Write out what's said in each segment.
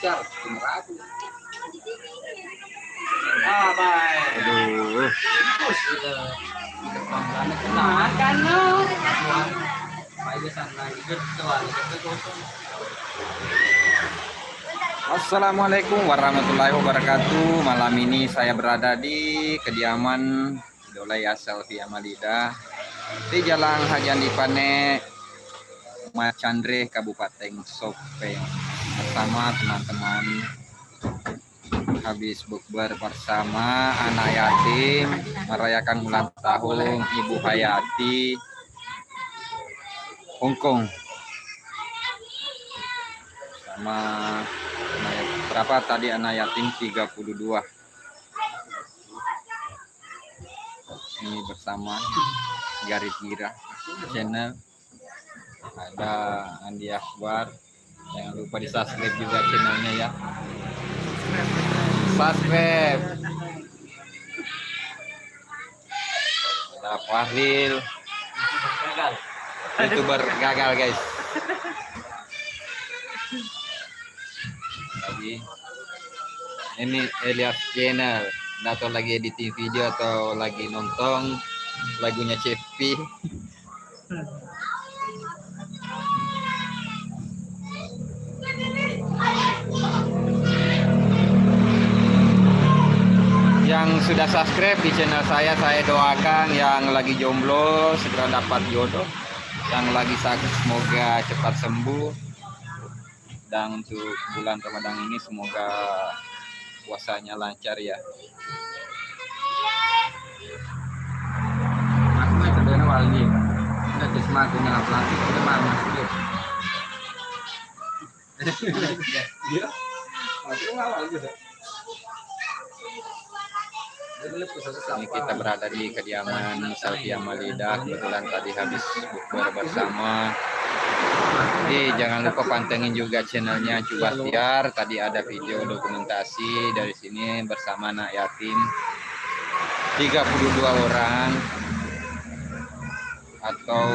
besar, aku. Baik. Aduh. Makan no. Assalamualaikum warahmatullahi wabarakatuh. Malam ini saya berada di kediaman Dolaya Selfie Amalida di Jalan Hajan Dipane, Macandre, Kabupaten Sopeng, bersama teman-teman habis bukber bersama anak yatim merayakan ulang tahun Ibu Hayati Hongkong sama berapa tadi anak yatim 32. Ini bersama Garit Gira channel, ada Andi Akbar, jangan lupa di subscribe juga channelnya ya, subscribe. Ada Fahril, YouTuber gagal guys. Lagi ini Elias channel, atau lagi editing video atau lagi nonton lagunya Cepi. Yang sudah subscribe di channel saya doakan. Yang lagi jomblo segera dapat jodoh, yang lagi sakit semoga cepat sembuh, dan untuk bulan Ramadan ini semoga puasanya lancar ya. Aku itu dari awal nih, udah semakin nggak pelatih udah mama sih. Iya, aku awal juga. Ini kita berada di kediaman Selfie Amalida, kebetulan tadi habis bukber bersama. Jadi jangan lupa pantengin juga channelnya Cubatiar. Tadi ada video dokumentasi dari sini bersama anak yatim 32 orang, atau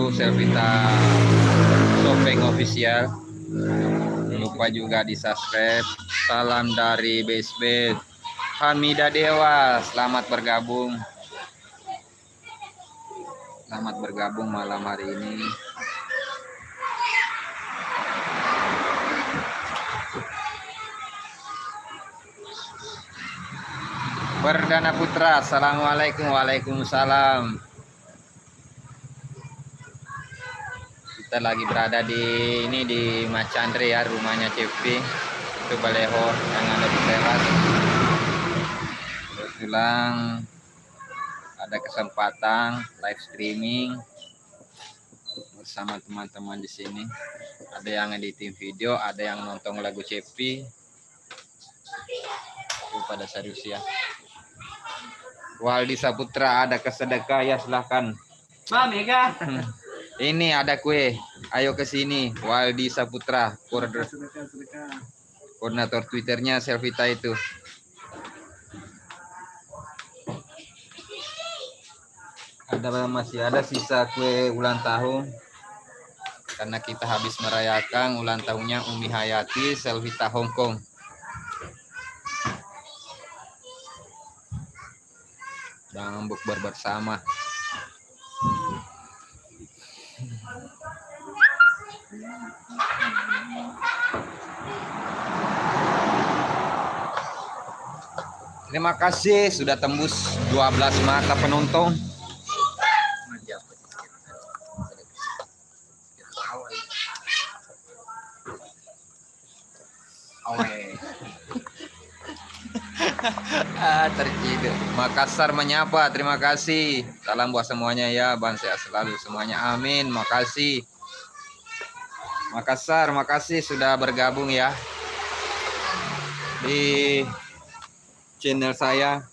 Selvita Sopeng Official. Jangan lupa juga di subscribe. Salam dari Basebed Hamida Dewa, selamat bergabung. Selamat bergabung malam hari ini. Perdana Putra, assalamualaikum. Waalaikumsalam. Kita lagi berada di Macandre ya, rumahnya Cepi. Itu Balehor yang ada di teras. Kebetulan ada kesempatan live streaming bersama teman-teman di sini. Ada yang editing video, ada yang nonton lagu Cepi. Itu pada serius ya. Waldi Saputra, ada kesedekah ya, silahkan. Mami kah? Ini ada kue, ayo ke sini. Waldi Saputra, koordinator Twitternya Selvita itu. Masih ada sisa kue ulang tahun karena kita habis merayakan ulang tahunnya Umi Hayati Selvita Hongkong. Dan bukber bersama. Terima kasih sudah tembus 12 mata penonton. Terciduk. Makassar menyapa, terima kasih. Salam buat semuanya ya, Bang, sehat selalu semuanya, amin. Makasih Makassar, makasih sudah bergabung ya di channel saya.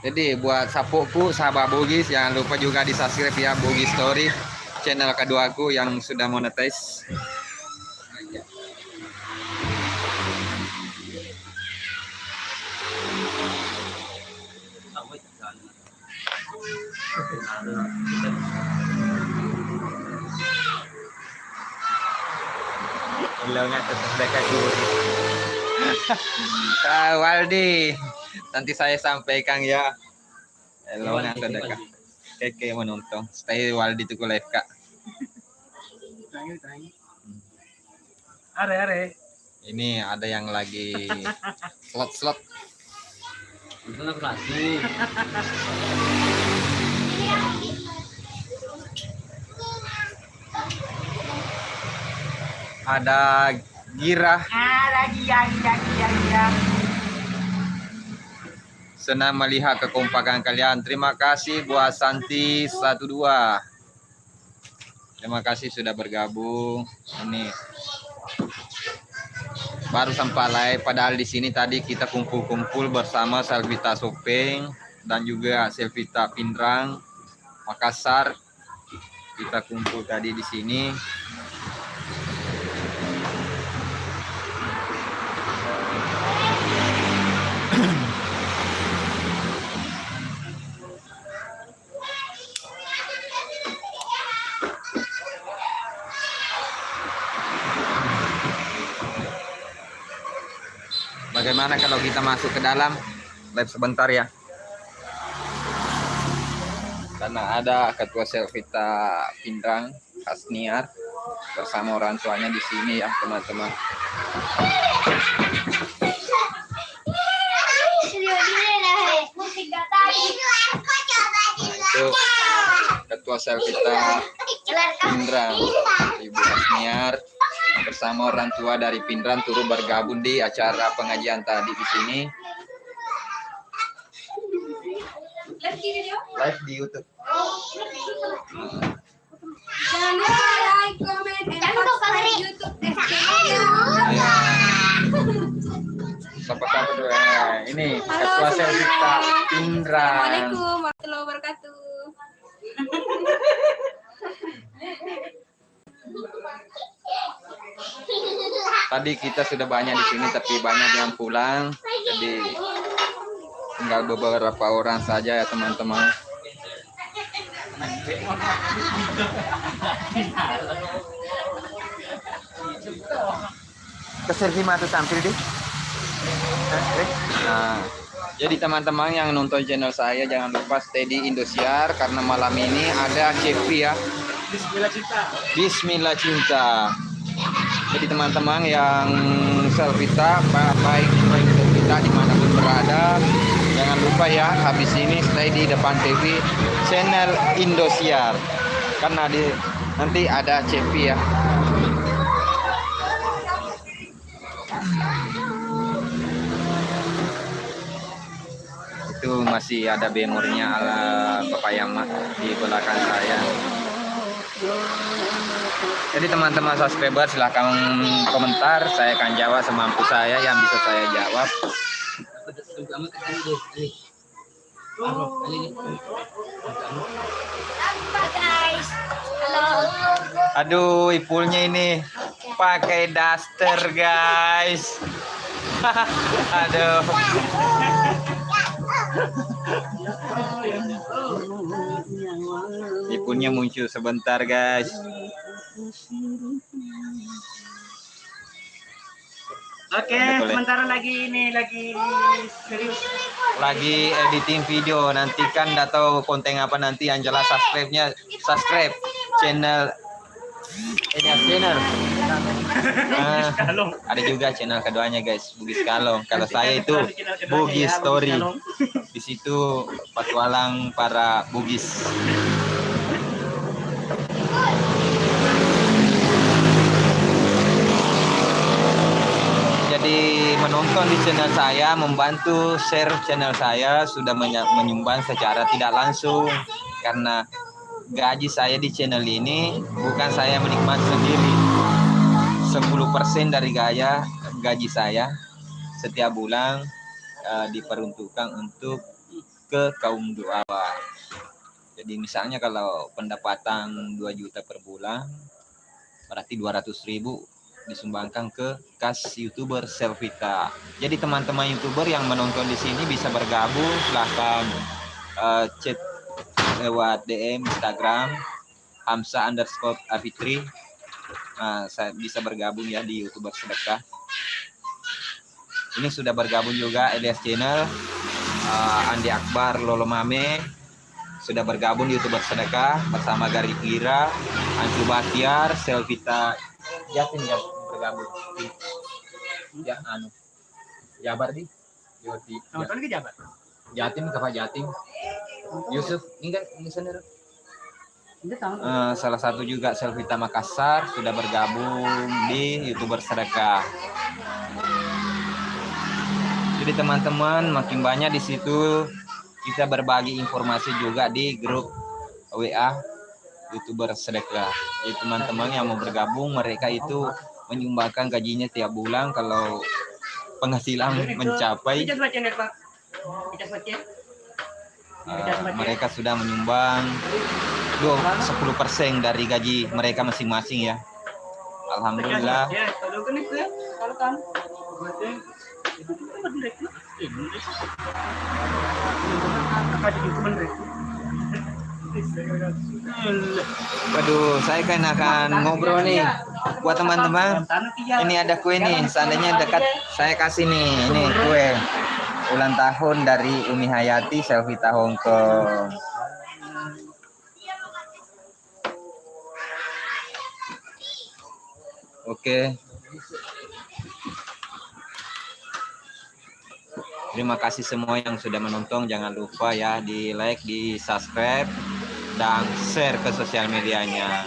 Jadi buat sapoku, sahabat Bugis, jangan lupa juga di subscribe ya, Bugis Story, channel keduaku yang sudah monetize. Belum ngatur sedekah kurir. Waldi, nanti saya sampaikan ya. Hello ngatur sedekah. Keke menonton. Stay Waldi tuh live kak. Are. Ini ada yang lagi slot. Itu lah pelatih. Ada Gira. Lagi. Senang melihat kekompakan kalian. Terima kasih buat Santi 12. Terima kasih sudah bergabung. Ini baru sampai live. Padahal di sini tadi kita kumpul-kumpul bersama Selvita Sopeng dan juga Selvita Pindrang Makassar. Kita kumpul tadi di sini. Bagaimana kalau kita masuk ke dalam live sebentar ya? Karena ada ketua Selvita Pindrang Hasniar bersama orang tuanya di sini ya teman-teman. Itu ketua Selvita Pindrang Ibu Hasniar bersama orang tua dari Pindrang turut bergabung di acara pengajian tadi di sini. Live di YouTube. Jangan lupa like, comment, and subscribe YouTube Siapa dulu ini ketua Selvita Pindrang. Assalamualaikum warahmatullahi wabarakatuh. Tadi kita sudah banyak di sini tapi banyak yang pulang. Jadi tinggal beberapa orang saja ya teman-teman. Keserhima tuh tampil deh. Nah, jadi teman-teman yang nonton channel saya jangan lupa stay di Indosiar karena malam ini ada Cepi ya. Bismillah cinta. Jadi teman-teman yang Selvita, baik Selvita dimanapun berada, jangan lupa ya habis ini stay di depan TV channel Indosiar karena nanti ada Cepi ya. Itu masih ada bemornya ala Bapak Yama di belakang saya. Jadi teman-teman subscriber silahkan komentar, saya akan jawab semampu saya yang bisa saya jawab. Guys, halo. Aduh, Ipulnya ini pakai daster guys. Aduh. Ipulnya muncul sebentar guys. Oke, sementara lagi serius. Lagi editing video, nantikan nggak tahu konten apa nanti yang jelas subscribe channel channel. Ada juga channel keduanya guys, Bugis Kalong. Kalau saya itu Bugis Story. Di situ petualang para Bugis. Jadi menonton di channel saya, membantu share channel saya sudah menyumbang secara tidak langsung karena gaji saya di channel ini bukan saya menikmati sendiri. 10% dari gaji saya setiap bulan diperuntukkan untuk ke kaum duafa. Jadi misalnya kalau pendapatan 2 juta per bulan berarti 200.000 disumbangkan ke kas YouTuber Selvita. Jadi teman-teman YouTuber yang menonton di sini bisa bergabung, silahkan chat lewat DM Instagram Hamsa_Afitri saya bisa bergabung ya di YouTuber Sedekah. Ini sudah bergabung juga Elias Channel, Andi Akbar, Lolo Mame sudah bergabung di YouTuber Sedekah bersama Gari Gira, Ancu Batiar, Selvita Jatim yang bergabung. Ya Jabar di Yoti. Nonton ke Jabar. Jatim ke Pak Jatim. Yusuf ini sendiri. Salah satu juga Selvita Makassar sudah bergabung di YouTuber Sedekah. Jadi teman-teman makin banyak di situ kita berbagi informasi juga di grup WA YouTuber Sedekah. Jadi teman-teman yang mau bergabung mereka itu menyumbangkan gajinya tiap bulan kalau penghasilan mencapai mereka sudah menyumbang 10% dari gaji mereka masing-masing ya. Alhamdulillah. Waduh, saya kan akan ngobrol nih buat teman-teman. Ini ada kue nih, seandainya dekat saya kasih nih, ini kue ulang tahun dari Umi Hayati Selvita Hongkong. Oke. Terima kasih semua yang sudah menonton. Jangan lupa ya di like, di subscribe, dan share ke sosial medianya.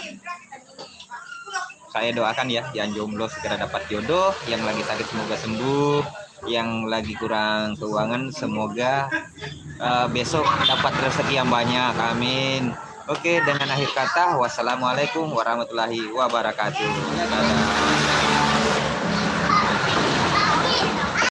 Saya doakan ya yang jomblo segera dapat jodoh, yang lagi sakit semoga sembuh, yang lagi kurang keuangan semoga besok dapat rezeki yang banyak. Amin. Oke, dengan akhir kata wassalamualaikum warahmatullahi wabarakatuh. Dadah.